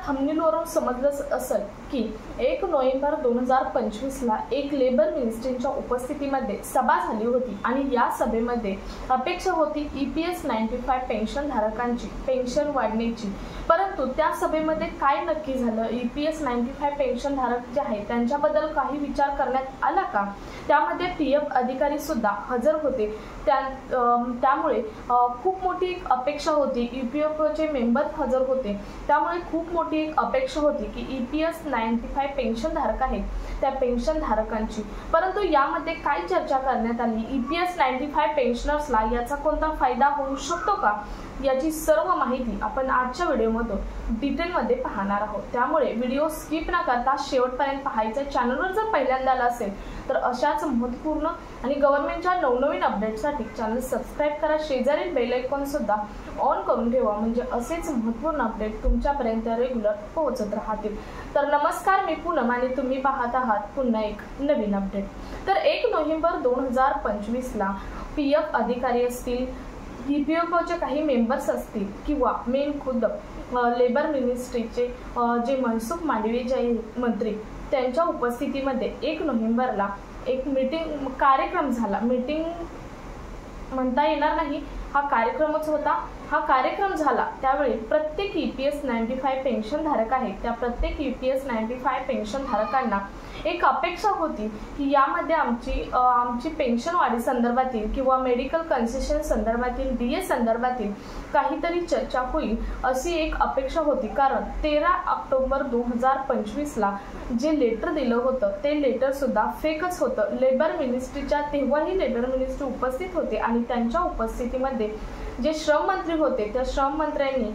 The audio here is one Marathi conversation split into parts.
थंबनेलवरून समजलंच असेल की 1 नोव्हेंबर 2025 ला एक लेबर मिनिस्ट्रीच्या उपस्थितीमध्ये सभा झाली होती आणि या सभेमध्ये अपेक्षा होती EPS 95 पेन्शन धारकांची पेन्शन वाढण्याची। परंतु त्या सभेमध्ये काय नक्की झालं, EPS 95 पेन्शन धारक जे आहेत त्यांच्याबद्दल काही विचार करण्यात आला का? त्यामध्ये PF अधिकारी सुद्धा हजर होते। त्यामुळे खूप मोठी अपेक्षा होती, EPFचे मेंबर हजर होते, त्यामुळे खूप मोठी एक अपेक्षा होती की EPS 95 पेन्शन धारक आहेत त्या पेन्शन धारकांची। परंतु यामध्ये काय चर्चा करण्यात आली, EPS 95 पेन्शनर्सला याचा कोणता फायदा होऊ शकतो का, याची सर्व माहिती आपण आजच्या व्हिडिओमध्ये डिटेलमध्ये पाहणार आहोत। त्यामुळे व्हिडिओ स्किप न करता शेवटपर्यंत पाहायचा। चॅनलवर जर पहिल्यांदा आला असेल तर अशाच महत्त्वपूर्ण आणि गव्हर्नमेंटच्या नवनवीन अपडेट्ससाठी चॅनल सबस्क्राइब करा, शेजारील बेल आयकॉन सुद्धा ऑन करून ठेवा, म्हणजे असेच महत्त्वपूर्ण अपडेट तुमच्यापर्यंत रेग्युलर पोहोचत राहतील। तर नमस्कार, मी पूनम आणि तुम्ही पाहत आहात पुन्हा एक नवीन अपडेट। तर 1 नोव्हेंबर 2025 ला PF अधिकारी असतील, EPFचे काही मेंबर्स असतील किंवा मेन खुद्द लेबर मिनिस्ट्रीचे जे मनसुख मांडवीय जे मंत्री त्यांच्या उपस्थितीमध्ये 1 नोव्हेंबरला एक कार्यक्रम झाला। मीटिंग म्हणता येणार नाही, हा कार्यक्रमच होता। हा कार्यक्रम झाला त्यावेळी प्रत्येक EPS 95 पेन्शन धारक आहेत त्या प्रत्येक EPS 95 पेन्शन धारकांना एक अपेक्षा होती की यामध्ये आमची पेन्शन वाढी संदर्भातील किंवा मेडिकल कन्सेशन संदर्भातील DA संदर्भातील काहीतरी चर्चा होईल अशी एक अपेक्षा होती। कारण 13 ऑक्टोबर 2025 ला जे लेटर दिलं होतं ते लेटर सुद्धा फेकच होतं। लेबर मिनिस्ट्रीच्या तेव्हाही लेबर मिनिस्ट्री उपस्थित होते आणि त्यांच्या उपस्थितीमध्ये जे श्रम मंत्री होते त्या श्रम मंत्र्यांनी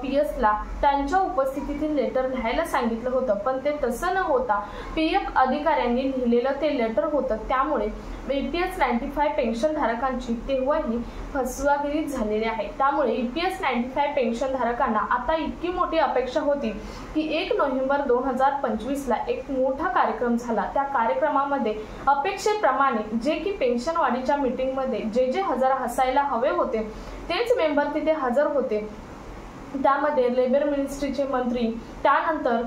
PS ला त्यांच्या उपस्थितीतील लेटर लिहायला सांगितलं होतं, पण ते तसं न होता PF अधिकाऱ्यांनी लिहिलेलं ते लेटर होतं। त्यामुळे EPS 95 पेन्शन धारकांची तेव्हाही फसवेगिरी झालेली आहे। त्यामुळे EPS 95 पेन्शन धारकांना आता इतकी मोठी अपेक्षा होती की 1 नोव्हेंबर 2025 ला एक मोठा कार्यक्रम झाला। त्या कार्यक्रमामध्ये अपेक्षेप्रमाणे जे की पेन्शन वाढीच्या मीटिंगमध्ये जे हजर असायला हवे होते तेच मेंबर तिथे हजर होते। त्यामध्ये लेबर मिनिस्ट्रीचे मंत्री, त्यानंतर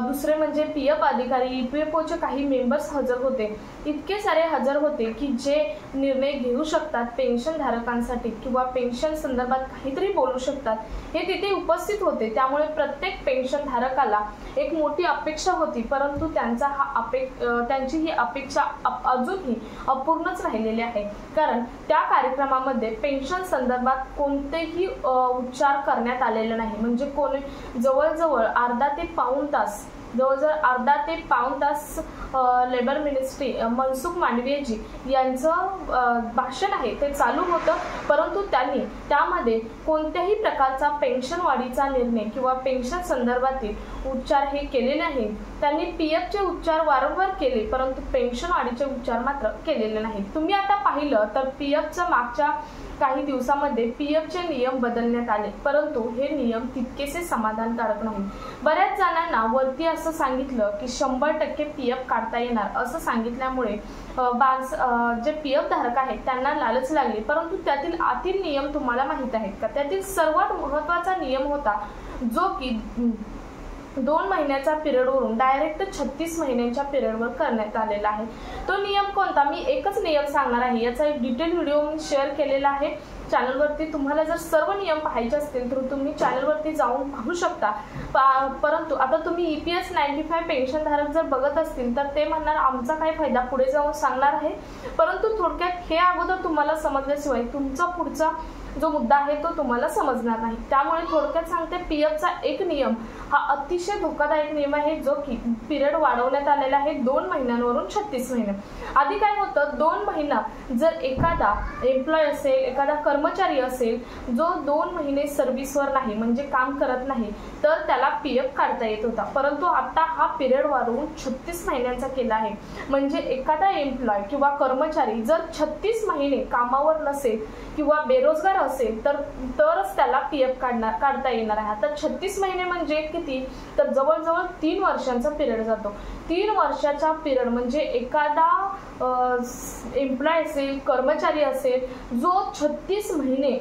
दुसरे म्हणजे PF अधिकारी, EPFचे काही मेंबर्स हजर होते। इतके सारे हजर होते की जे निर्णय घेऊ शकतात पेन्शन धारकांसाठी किंवा पेन्शन संदर्भात काहीतरी बोलू शकतात हे तिथे उपस्थित होते। त्यामुळे प्रत्येक पेन्शन धारकाला एक मोठी अपेक्षा होती, परंतु त्यांची ही अपेक्षा अजूनही अपूर्णच राहिलेली आहे। कारण त्या कार्यक्रमामध्ये पेन्शन संदर्भात कोणतेही उच्चार करण्यात आलेले नाही, म्हणजे जवळजवळ अर्धा ते पाऊण तास लेबर मिनिस्ट्री मनसुख मांडवीयजी यांचं भाषण आहे ते चालू होतं, परंतु त्यांनी त्यामध्ये कोणत्याही प्रकारचा पेन्शन वाढीचा निर्णय किंवा पेन्शन संदर्भातील उच्चार हे केलेले नाहीत। त्यांनी PFचे उच्चार वारंवार केले, परंतु पेन्शन वाढीचे उच्चार मात्र केलेले नाहीत। तुम्ही आता पाहिलं तर PFच्या मागच्या काही दिवसामध्ये PFचे नियम बदलण्यात आले, परंतु हे नियम तितकेसे समाधानकारक नाही। बऱ्याच जणांना वरती असं सांगितलं की 100% PF काढता येणार असं सांगितल्यामुळे जे PF धारक आहेत त्यांना लालच लागली। परंतु त्यातील आतील नियम तुम्हाला माहित आहेत का? त्यातील सर्वात महत्त्वाचा नियम होता जो की 2 महिन्याच्या पिरियडवरून डायरेक्ट 36 महिन्यांच्या पिरियडवर करण्यात आलेला आहे। तो नियम कोणता? मी एकच नियम सांगणार आहे, याचा एक डिटेल व्हिडिओ मी शेअर केलेला आहे चॅनलवरती। तुम्हाला जर सर्व नियम पाहायचे असतील तर तुम्ही चॅनलवरती जाऊन पाहू शकता। परंतु आता तुम्ही EPS 95 पेन्शन धारक जर बघत असतील तर ते म्हणणार आमचा काय फायदा, पुढे जाऊन सांगणार आहे। परंतु थोडक्यात हे अगोदर तुम्हाला समजल्याशिवाय तुमचा पुढचा जो मुद्दा आहे तो तुम्हाला समजणार नाही। त्यामुळे थोडक्यात सांगते, PFचा एक नियम हा अतिशय धोकादायक नियम आहे जो की पिरियड वाढवण्यात आलेला आहे 2 महिन्यांवरून 36 महिने। आधी काय होतं, 2 महिना जर एखादा एम्प्लॉय असेल, एखादा कर्मचारी असेल जो 2 महिने सर्व्हिसवर नाही म्हणजे काम करत नाही तर त्याला PF काढता येत होता, परंतु आता हा पिरियड वाढवून 36 महिन्यांचा केला आहे। म्हणजे एखादा एम्प्लॉय किंवा कर्मचारी जर 36 महिने कामावर नसेल किंवा बेरोजगार असेल तरच त्याला PF काढता येणार आहे। आता 36 महिने म्हणजे किती, तर जवळजवळ 3 वर्षांचा पिरियड जातो। 3 वर्षाचा पिरियड म्हणजे एखादा एम्प्लॉय असेल, कर्मचारी असेल जो 36 महिने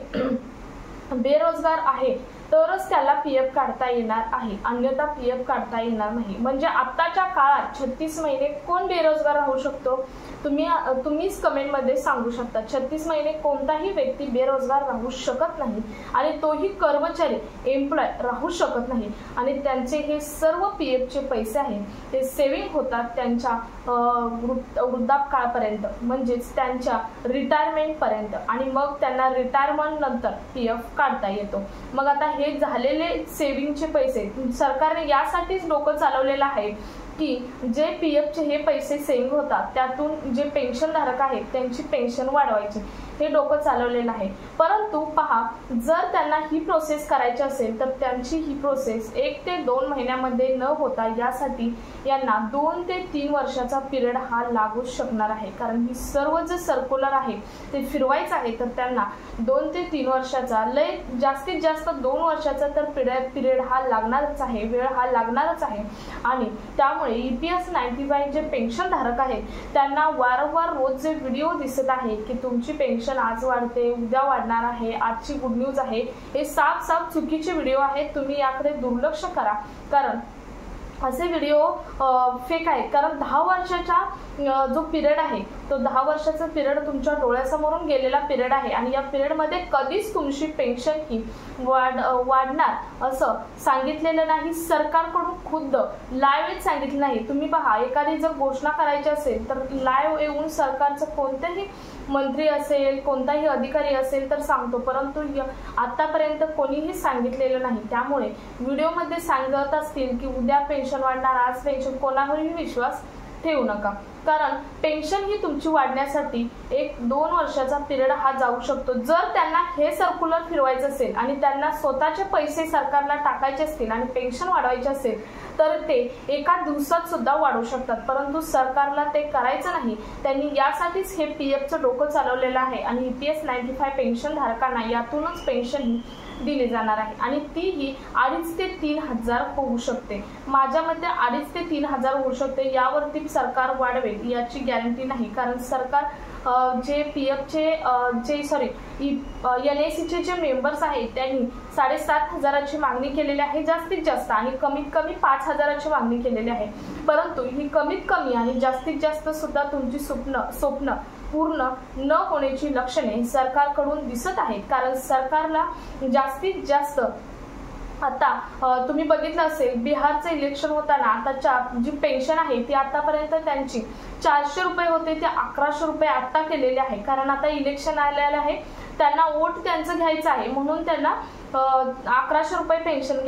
बेरोजगार आहे तरच त्याला पीएफ काढता येणार आहे, अन्यथा पीएफ काढता येणार नाही। म्हणजे आताच्या काळात 36 महिने कोण बेरोजगार राहू शकतो? तुम्हीच कमेंट मध्ये सांगू शकता। 36 महिने कोणताही व्यक्ती बेरोजगार राहू शकत नाही आणि तोही कर्मचारी एम्प्लॉय राहू शकत नाही आणि त्यांचे हे सर्व पीएफ चे पैसे आहेत ते सेव्हिंग होतात त्यांच्या वृद्धापकाळपर्यंत, म्हणजेच त्यांच्या रिटायरमेंट पर्यंत आणि मग त्यांना रिटायरमेंट नंतर पीएफ काढता येतो। मग आता हे झालेले सेव्हिंगचे पैसे सरकारने यासाठीच डोकं चालवलेलं आहे की जे पीएफचे हे पैसे सेव्हिंग होतात त्यातून जे पेन्शन धारक आहेत त्यांची पेन्शन वाढवायची, हे डोकं चालवलेलं आहे। परंतु पहा, जर त्यांना ही प्रोसेस करायची असेल तर त्यांची ही प्रोसेस 1 ते 2 महिन्यामध्ये न होता यासाठी यांना 2 ते 3 वर्षाचा पिरियड हा लागू शकणार आहे। कारण ही सर्व जे सर्क्युलर आहे ते फिरवायचं आहे तर त्यांना 2 ते 3 वर्षाचा, लय जास्तीत जास्त 2 वर्षाचा तर पिरियड हा लागणारच आहे, वेळ हा लागणारच आहे। आणि त्यामुळे EPS 95 जे पेन्शन धारक आहेत त्यांना वारंवार रोज जे व्हिडिओ दिसत आहे की तुमची पेन्शन आज वाढते, उद्या वाढणार आहे, आजची गुड न्यूज आहे, हे साफ चुकीचे व्हिडिओ आहेत। तुम्ही याकडे दुर्लक्ष करा, कारण असे व्हिडिओ फेक आहेत। कारण 10 वर्षाचा जो पिरियड आहे तो 10 वर्षाचा पिरियड तुमच्या डोळ्यासमोरून गेलेला पिरियड आहे आणि या पिरियड मध्ये कधीच तुमची पेन्शन ही वाढणार असं सांगितलेलं नाही। सरकारकडून खुद्द लाईव्ह सांगितलं नाही। तुम्ही पहा, एखादी जर घोषणा करायची असेल तर लाईव्ह येऊन सरकारचं कोणतेही मंत्री असेल, कोणताही अधिकारी असेल तर सांगतो, परंतु आतापर्यंत कोणीही सांगितलेलं नाही। त्यामुळे व्हिडिओमध्ये सांगत असतील की उद्या पेन्शन वाढणार, आज पेन्शन, कोणावरही विश्वास ठेवू नका। कारण पेन्शन ही तुमची वाढण्यासाठी 1-2 वर्षाचा पिरियड हा जाऊ शकतो। जर त्यांना हे सर्क्युलर फिरवायचं असेल आणि त्यांना स्वतःचे पैसे सरकारला टाकायचे असतील आणि पेन्शन वाढवायचे असेल तर ते एका दिवसात सुद्धा वाढवू शकतात, परंतु सरकारला ते करायचं नाही। त्यांनी यासाठीच हे पीएफचं डोकं चालवलेलं आहे आणि EPS 95 पेन्शन धारकांना यातूनच पेन्शन ही दिली जाणार आहे आणि तीही 2.5 ते 3 हजार होऊ शकते। माझ्या मते 2.5 ते 3 हजार होऊ शकते, यावरती सरकार वाढवेल याची गॅरंटी नाही। कारण सरकार जे पीएफचे NACचे जे मेंबर्स आहेत त्यांनी 7,500ची मागणी केलेली आहे जास्तीत जास्त आणि कमीत कमी 5,000ची मागणी केलेली आहे। परंतु ही कमीत कमी आणि जास्तीत जास्त सुद्धा तुमची स्वप्न पूर्ण न होण्याची लक्षणे सरकारकडून दिसत आहेत। कारण सरकारला जास्तीत जास्त आता तुम्ही बघितलं असेल बिहारचं इलेक्शन होताना आताच्या जी पेन्शन आहे ती आतापर्यंत त्यांची 400 रुपये होते ते 1100 रुपये आता केलेले आहे। कारण आता इलेक्शन आलेलं आहे, त्यांना वोट त्यांचं घ्यायचं आहे म्हणून त्यांना 1100 रुपये पेन्शन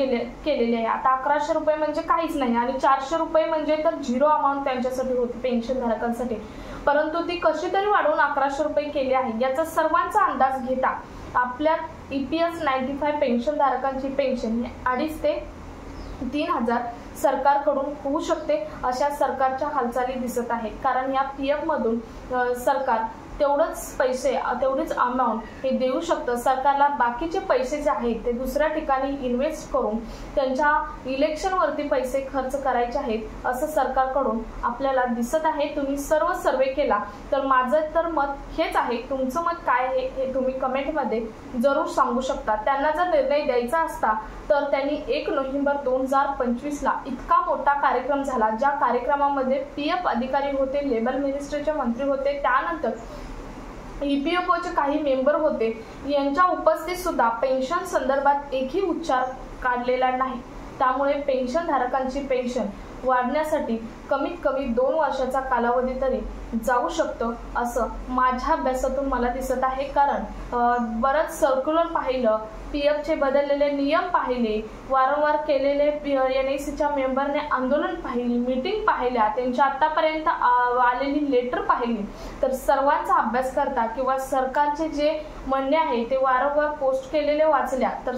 केलेली आहे। आता 1100 रुपये म्हणजे काहीच नाही आणि 400 रुपये म्हणजे तर झिरो अमाऊंट त्यांच्यासाठी होती पेन्शन धारकांसाठी, परंतु ती कशी तरी वाढवून 1100 रुपये केली आहे। याचा सर्वांचा अंदाज घेता आपल्या EPS 95 पेन्शन धारकांची पेन्शन 2.5 ते 3 हजार सरकारकडून होऊ शकते, अशा सरकारच्या हालचाली दिसत आहेत। कारण या पीएफ मधून सरकार तेवढेच पैसे, तेवढीच अमाऊंट हे देऊ शकतं। सरकारला बाकीचे पैसे जे आहेत ते दुसऱ्या ठिकाणी इन्व्हेस्ट करून त्यांच्या इलेक्शनवरती पैसे खर्च करायचे आहेत असं सरकारकडून आपल्याला दिसत आहे। तुम्ही सर्व सर्वे केला तर माझं तर मत हेच आहे। तुमचं मत काय आहे हे तुम्ही कमेंटमध्ये जरूर सांगू शकता। त्यांना जर निर्णय द्यायचा असता तर त्यांनी 1 नोव्हेंबर 2025ला इतका मोठा कार्यक्रम झाला, ज्या कार्यक्रमामध्ये पीएफ अधिकारी होते, लेबर मिनिस्टरचे मंत्री होते, त्यानंतर EPFOचे काही मेंबर होते, यांच्या उपस्थितीत सुद्धा पेन्शन संदर्भात एकही उच्चार काढलेला नाही। त्यामुळे पेन्शन धारकांची पेन्शन वाढण्यासाठी कमीत कमी 2 वर्षाचा कालावधी तरी जाऊ शकतो असं माझ्या अभ्यासातून मला दिसत आहे। कारण बरंच सर्क्युलर पाहिलं, पीएफचे बदललेले नियम पाहिले, वारंवार केलेले NACच्या मेंबरने आंदोलन पाहिली, मीटिंग पाहिल्या, त्यांच्या आतापर्यंत आलेली लेटर पाहिली, तर सर्वांचा अभ्यास करता किंवा सरकारचे जे म्हणणे आहे ते वारंवार पोस्ट केलेले वाचल्या तर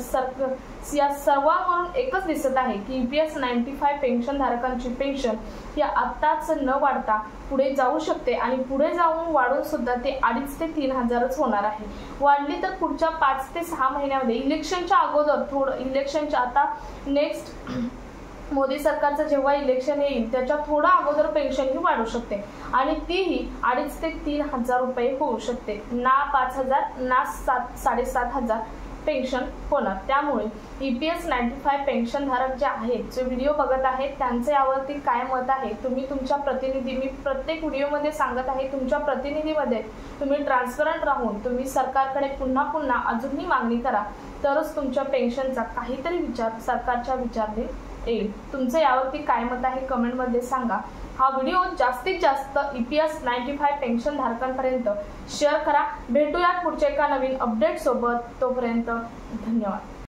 या सर्वांवरून एकच दिसत आहे की EPS 95 पेन्शन धारकांची पेन्शन ही आत्ताच न वाढता पुढे जाऊ शकते आणि पुढे जाऊन वाढून सुद्धा ते 2.5 ते 3 हजारच होणार आहे। वाढली तर पुढच्या 5 ते 6 महिन्यामध्ये इलेक्शनच्या अगोदर थोडं, इलेक्शनच्या आता नेक्स्ट मोदी सरकारचं जेव्हा इलेक्शन येईल त्याच्या थोडा अगोदर पेन्शन ही वाढू शकते आणि तीही 2.5 ते 3 हजार रुपये होऊ शकते, ना 5,000 ना 7,500 पेन्शन होणार। त्यामुळे EPS 95 पेन्शनधारक जे आहेत, जे व्हिडिओ बघत आहेत, त्यांचे यावरती काय मत आहे, तुम्ही तुमच्या प्रतिनिधी, मी प्रत्येक व्हिडिओमध्ये सांगत आहे, तुमच्या प्रतिनिधीमध्ये तुम्ही ट्रान्सपरंट राहून तुम्ही सरकारकडे पुन्हा पुन्हा अजूनही मागणी करा, तरच तुमच्या पेन्शनचा काहीतरी विचार सरकारच्या विचारले येईल। तुमचे यावरती काय मत आहे कमेंटमध्ये सांगा। हा व्हिडिओ जास्तीत जास्त EPS 95 पेन्शन धारकांपर्यंत शेअर करा। भेटूयात पुढच्या एका नवीन अपडेट सोबत, तोपर्यंत धन्यवाद।